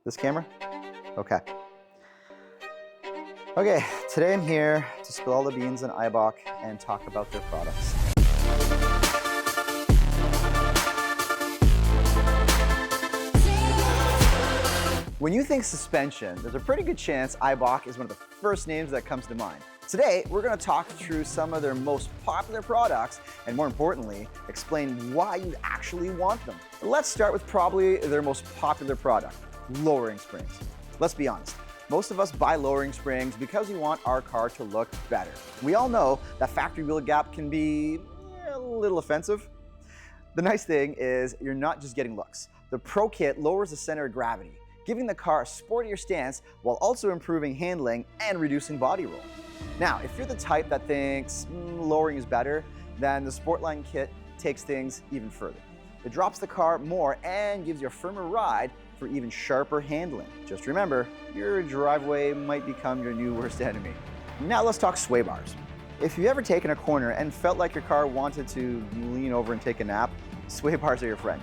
This camera? Okay. Okay, today I'm here to spill all the beans on Eibach and talk about their products. When you think suspension, there's a pretty good chance Eibach is one of the first names that comes to mind. Today, we're going to talk through some of their most popular products and, more importantly, explain why you actually want them. Let's start with probably their most popular product, lowering springs. Let's be honest, most of us buy lowering springs because we want our car to look better. We all know that factory wheel gap can be a little offensive. The nice thing is you're not just getting looks. The Pro Kit lowers the center of gravity, giving the car a sportier stance while also improving handling and reducing body roll. Now, if you're the type that thinks lowering is better, then the Sportline kit takes things even further. It drops the car more and gives you a firmer ride for even sharper handling. Just remember, your driveway might become your new worst enemy. Now let's talk sway bars. If you've ever taken a corner and felt like your car wanted to lean over and take a nap, sway bars are your friend.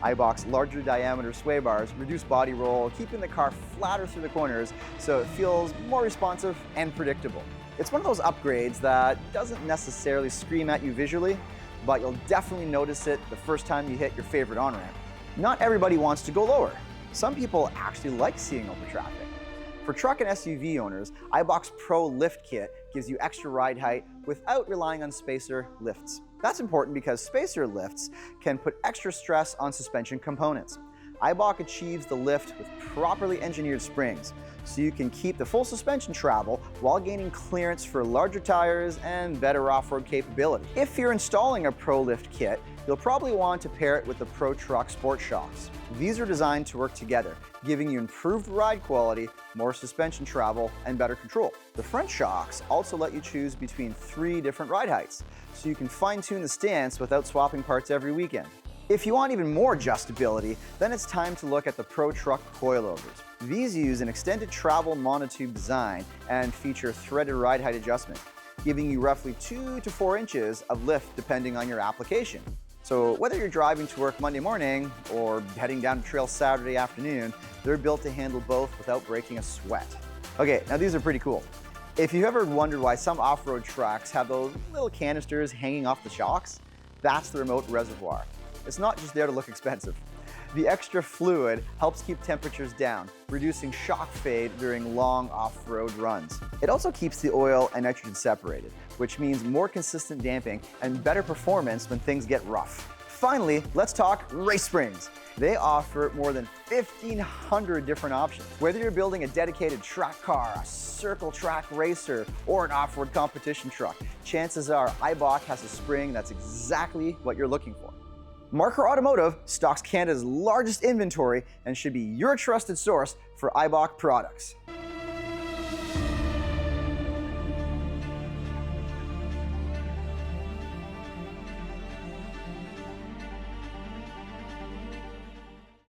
Eibach's larger diameter sway bars reduce body roll, keeping the car flatter through the corners so it feels more responsive and predictable. It's one of those upgrades that doesn't necessarily scream at you visually, but you'll definitely notice it the first time you hit your favorite on-ramp. Not everybody wants to go lower. Some people actually like seeing over traffic. For truck and SUV owners, Eibach's Pro Lift Kit gives you extra ride height without relying on spacer lifts. That's important because spacer lifts can put extra stress on suspension components. Eibach achieves the lift with properly engineered springs, so you can keep the full suspension travel while gaining clearance for larger tires and better off-road capability. If you're installing a Pro Lift Kit, you'll probably want to pair it with the Pro Truck Sport Shocks. These are designed to work together, giving you improved ride quality, more suspension travel, and better control. The front shocks also let you choose between 3 different ride heights, so you can fine-tune the stance without swapping parts every weekend. If you want even more adjustability, then it's time to look at the Pro Truck coilovers. These use an extended travel monotube design and feature threaded ride height adjustment, giving you roughly 2 to 4 inches of lift depending on your application. So whether you're driving to work Monday morning or heading down the trail Saturday afternoon, they're built to handle both without breaking a sweat. Okay, now these are pretty cool. If you've ever wondered why some off-road trucks have those little canisters hanging off the shocks, that's the remote reservoir. It's not just there to look expensive. The extra fluid helps keep temperatures down, reducing shock fade during long off-road runs. It also keeps the oil and nitrogen separated, which means more consistent damping and better performance when things get rough. Finally, let's talk race springs. They offer more than 1,500 different options. Whether you're building a dedicated track car, a circle track racer, or an off-road competition truck, chances are Eibach has a spring that's exactly what you're looking for. Marcor Automotive stocks Canada's largest inventory and should be your trusted source for Eibach products.